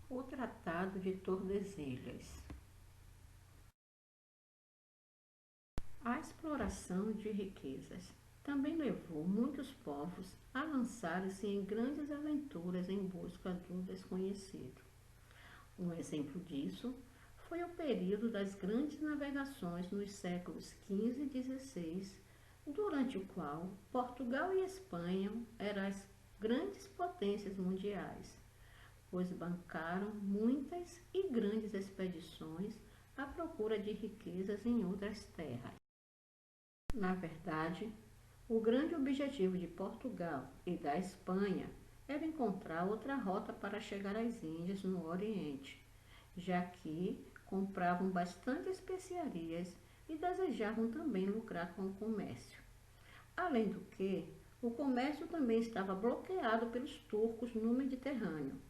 O Tratado de Tordesilhas. A exploração de riquezas também levou muitos povos a lançarem-se em grandes aventuras em busca do desconhecido. Um exemplo disso foi o período das grandes navegações nos séculos XV e XVI, durante o qual Portugal e Espanha eram as grandes potências mundiais, pois bancaram muitas e grandes expedições à procura de riquezas em outras terras. Na verdade, o grande objetivo de Portugal e da Espanha era encontrar outra rota para chegar às Índias no Oriente, já que compravam bastante especiarias e desejavam também lucrar com o comércio. Além do que, o comércio também estava bloqueado pelos turcos no Mediterrâneo.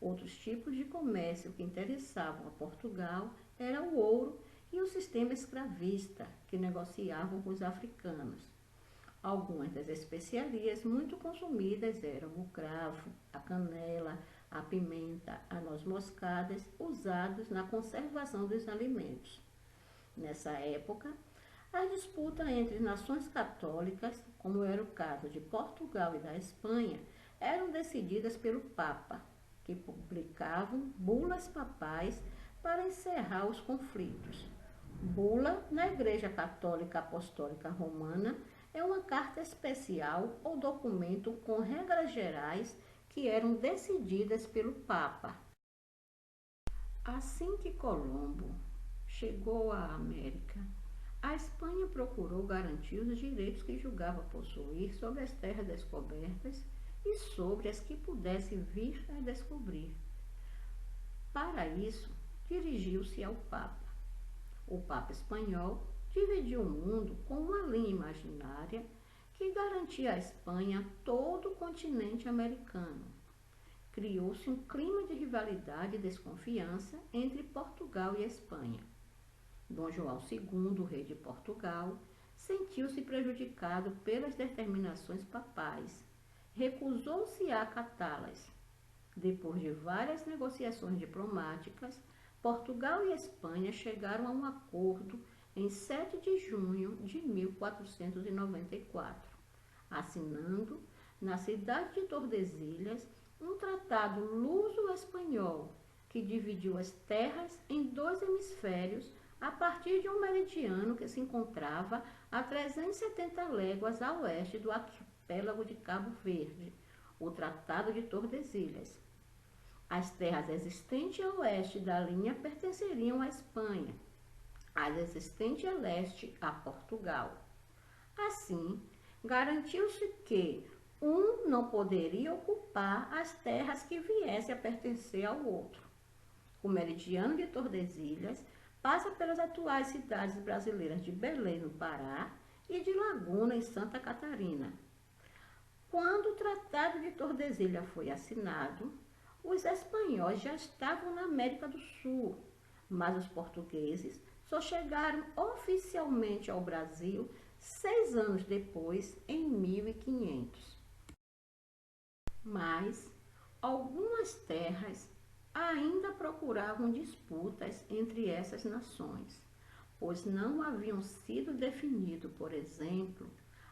Outros tipos de comércio que interessavam a Portugal era o ouro e o sistema escravista, que negociavam com os africanos. Algumas das especiarias muito consumidas eram o cravo, a canela, a pimenta, a noz moscada, usados na conservação dos alimentos. Nessa época, a disputa entre nações católicas, como era o caso de Portugal e da Espanha, eram decididas pelo Papa, que publicavam bulas papais para encerrar os conflitos. Bula, na Igreja Católica Apostólica Romana, é uma carta especial ou documento com regras gerais que eram decididas pelo Papa. Assim que Colombo chegou à América, a Espanha procurou garantir os direitos que julgava possuir sobre as terras descobertas e sobre as que pudesse vir a descobrir. Para isso, dirigiu-se ao Papa. O Papa espanhol dividiu o mundo com uma linha imaginária que garantia à Espanha todo o continente americano. Criou-se um clima de rivalidade e desconfiança entre Portugal e Espanha. Dom João II, rei de Portugal, sentiu-se prejudicado pelas determinações papais. Recusou-se a acatá-las. Depois de várias negociações diplomáticas, Portugal e Espanha chegaram a um acordo em 7 de junho de 1494, assinando, na cidade de Tordesilhas, um tratado luso-espanhol que dividiu as terras em 2 hemisférios a partir de um meridiano que se encontrava a 370 léguas a oeste do arquipélago de Cabo Verde, o Tratado de Tordesilhas. As terras existentes a oeste da linha pertenceriam à Espanha, as existentes a leste a Portugal. Assim, garantiu-se que um não poderia ocupar as terras que viessem a pertencer ao outro. O meridiano de Tordesilhas passa pelas atuais cidades brasileiras de Belém, no Pará, e de Laguna, em Santa Catarina. Quando o Tratado de Tordesilhas foi assinado, os espanhóis já estavam na América do Sul, mas os portugueses só chegaram oficialmente ao Brasil 6 anos depois, em 1500. Mas algumas terras ainda procuravam disputas entre essas nações, pois não haviam sido definido, por exemplo,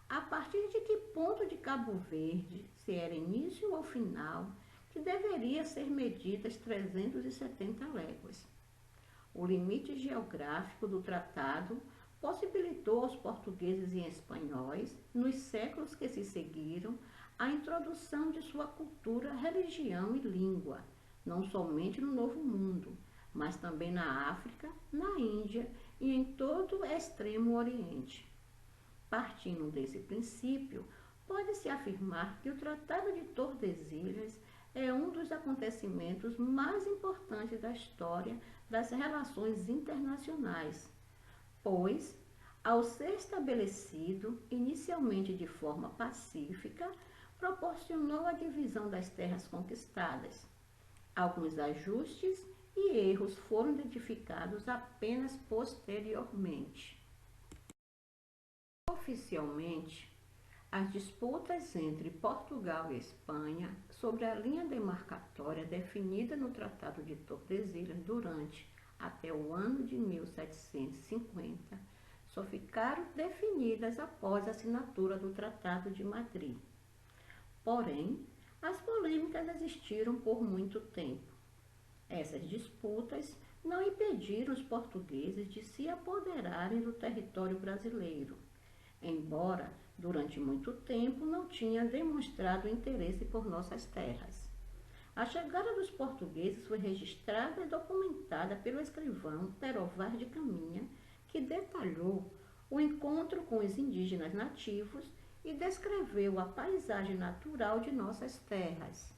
a partir de que ponto de Cabo Verde, se era início ou final, que deveria ser medida as 370 léguas. O limite geográfico do tratado possibilitou aos portugueses e espanhóis, nos séculos que se seguiram, a introdução de sua cultura, religião e língua, não somente no Novo Mundo, mas também na África, na Índia e em todo o extremo Oriente. Partindo desse princípio, pode-se afirmar que o Tratado de Tordesilhas é um dos acontecimentos mais importantes da história das relações internacionais, pois, ao ser estabelecido inicialmente de forma pacífica, proporcionou a divisão das terras conquistadas. Alguns ajustes e erros foram identificados apenas posteriormente. Oficialmente, As disputas entre Portugal e Espanha sobre a linha demarcatória definida no Tratado de Tordesilhas durante até o ano de 1750 só ficaram definidas após a assinatura do Tratado de Madrid. Porém, as polêmicas existiram por muito tempo. Essas disputas não impediram os portugueses de se apoderarem do território brasileiro, embora durante muito tempo não tinha demonstrado interesse por nossas terras. A chegada dos portugueses foi registrada e documentada pelo escrivão Perovar de Caminha, que detalhou o encontro com os indígenas nativos e descreveu a paisagem natural de nossas terras.